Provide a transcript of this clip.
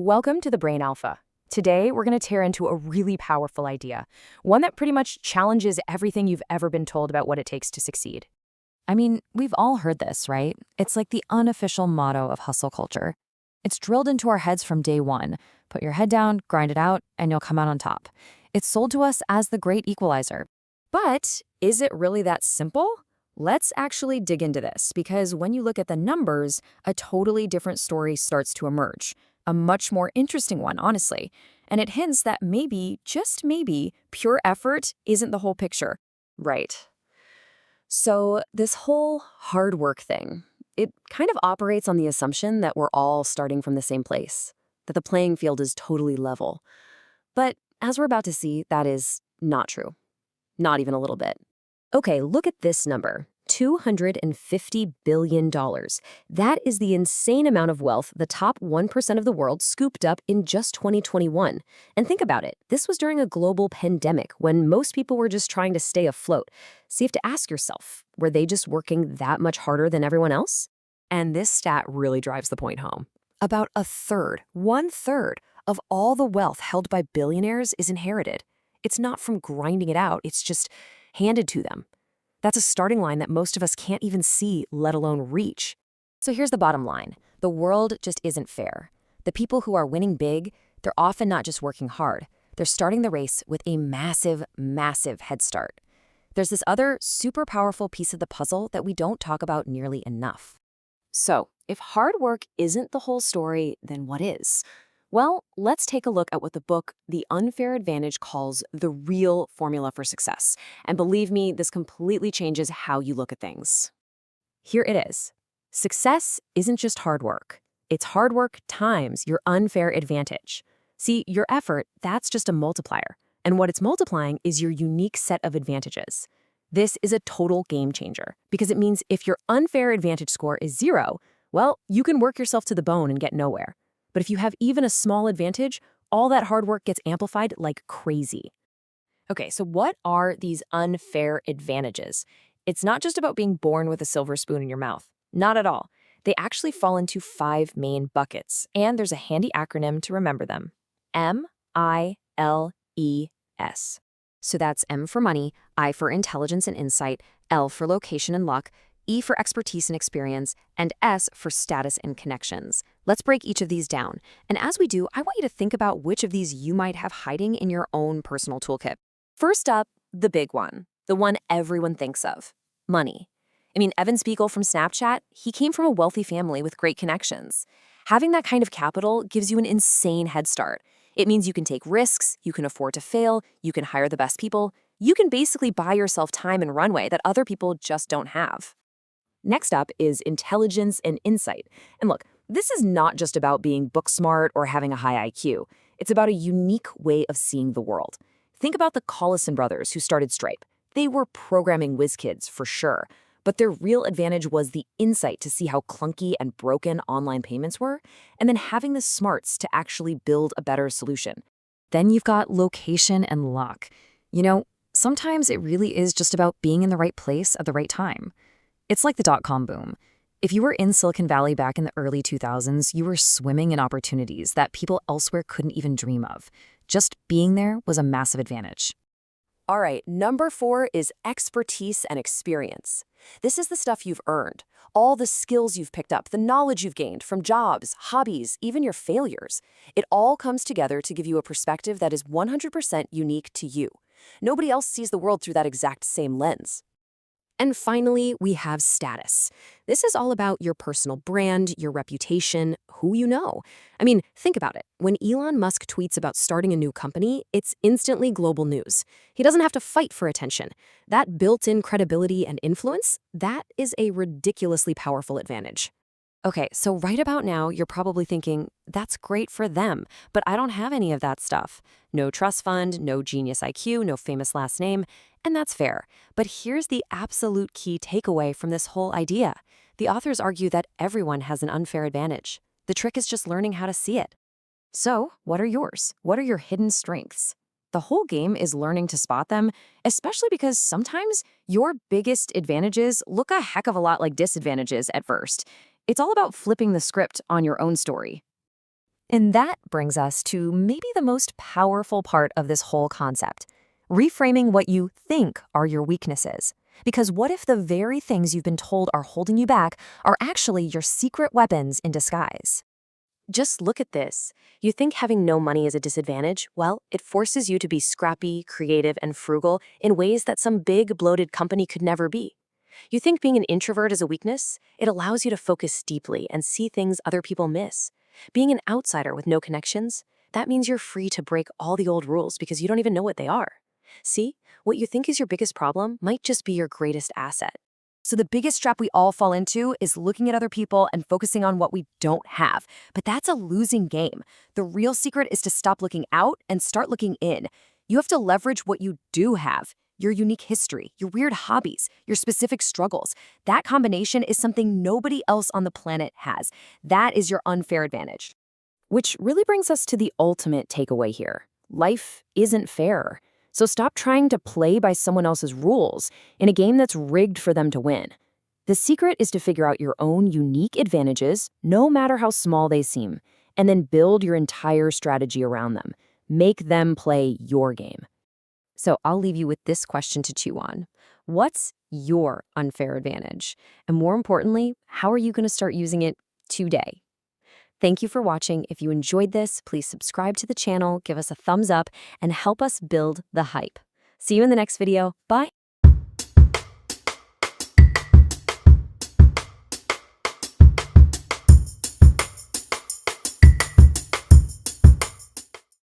Welcome to the Brain Alpha. Today, we're going to tear into a really powerful idea, one that pretty much challenges everything you've ever been told about what it takes to succeed. I mean, we've all heard this, right? It's like the unofficial motto of hustle culture. It's drilled into our heads from day one. Put your head down, grind it out, and you'll come out on top. It's sold to us as the great equalizer. But is it really that simple? Let's actually dig into this, because when you look at the numbers, a totally different story starts to emerge. A much more interesting one, honestly. And it hints that maybe, just maybe, pure effort isn't the whole picture. Right. So this whole hard work thing, it kind of operates on the assumption that we're all starting from the same place, that the playing field is totally level. But as we're about to see, that is not true. Not even a little bit. Okay, look at this number, $250 billion. That is the insane amount of wealth the top 1% of the world scooped up in just 2021. And think about it, this was during a global pandemic when most people were just trying to stay afloat. So you have to ask yourself, were they just working that much harder than everyone else? And this stat really drives the point home. About a third, 1/3 of all the wealth held by billionaires is inherited. It's not from grinding it out, it's just handed to them. That's a starting line that most of us can't even see, let alone reach. So here's the bottom line. The world just isn't fair. The people who are winning big, they're often not just working hard. They're starting the race with a massive, massive head start. There's this other super powerful piece of the puzzle that we don't talk about nearly enough. So, if hard work isn't the whole story, then what is? Well, let's take a look at what the book The Unfair Advantage calls the real formula for success. And believe me, this completely changes how you look at things. Here it is. Success isn't just hard work. It's hard work times your unfair advantage. See, your effort, that's just a multiplier. And what it's multiplying is your unique set of advantages. This is a total game changer because it means if your unfair advantage score is 0, well, you can work yourself to the bone and get nowhere. But if you have even a small advantage, all that hard work gets amplified like crazy. Okay, so what are these unfair advantages? It's not just about being born with a silver spoon in your mouth. Not at all. They actually fall into 5 main buckets, and there's a handy acronym to remember them. MILES. So that's M for money, I for intelligence and insight, L for location and luck, E for expertise and experience, and S for status and connections. Let's break each of these down. And as we do, I want you to think about which of these you might have hiding in your own personal toolkit. First up, the big one, the one everyone thinks of, money. I mean, Evan Spiegel from Snapchat, he came from a wealthy family with great connections. Having that kind of capital gives you an insane head start. It means you can take risks, you can afford to fail, you can hire the best people. You can basically buy yourself time and runway that other people just don't have. Next up is intelligence and insight. And look, this is not just about being book smart or having a high IQ. It's about a unique way of seeing the world. Think about the Collison brothers who started Stripe. They were programming whiz kids for sure, but their real advantage was the insight to see how clunky and broken online payments were, and then having the smarts to actually build a better solution. Then you've got location and luck. You know, sometimes it really is just about being in the right place at the right time. It's like the dot-com boom. If you were in Silicon Valley back in the early 2000s, you were swimming in opportunities that people elsewhere couldn't even dream of. Just being there was a massive advantage. All right, number 4 is expertise and experience. This is the stuff you've earned, all the skills you've picked up, the knowledge you've gained from jobs, hobbies, even your failures. It all comes together to give you a perspective that is 100% unique to you. Nobody else sees the world through that exact same lens. And finally, we have status. This is all about your personal brand, your reputation, who you know. I mean, think about it. When Elon Musk tweets about starting a new company, it's instantly global news. He doesn't have to fight for attention. That built-in credibility and influence, that is a ridiculously powerful advantage. Okay, so right about now, you're probably thinking, that's great for them, but I don't have any of that stuff. No trust fund, no genius IQ, no famous last name, and that's fair. But here's the absolute key takeaway from this whole idea. The authors argue that everyone has an unfair advantage. The trick is just learning how to see it. So, what are yours? What are your hidden strengths? The whole game is learning to spot them, especially because sometimes your biggest advantages look a heck of a lot like disadvantages at first. It's all about flipping the script on your own story. And that brings us to maybe the most powerful part of this whole concept, reframing what you think are your weaknesses. Because what if the very things you've been told are holding you back are actually your secret weapons in disguise? Just look at this. You think having no money is a disadvantage? Well, it forces you to be scrappy, creative, and frugal in ways that some big, bloated company could never be. You think being an introvert is a weakness? It allows you to focus deeply and see things other people miss. Being an outsider with no connections? That means you're free to break all the old rules because you don't even know what they are. See, what you think is your biggest problem might just be your greatest asset. So the biggest trap we all fall into is looking at other people and focusing on what we don't have. But that's a losing game. The real secret is to stop looking out and start looking in. You have to leverage what you do have. Your unique history, your weird hobbies, your specific struggles. That combination is something nobody else on the planet has. That is your unfair advantage. Which really brings us to the ultimate takeaway here. Life isn't fair. So stop trying to play by someone else's rules in a game that's rigged for them to win. The secret is to figure out your own unique advantages, no matter how small they seem, and then build your entire strategy around them. Make them play your game. So I'll leave you with this question to chew on. What's your unfair advantage? And more importantly, how are you going to start using it today? Thank you for watching. If you enjoyed this, please subscribe to the channel, give us a thumbs up, and help us build the hype. See you in the next video. Bye.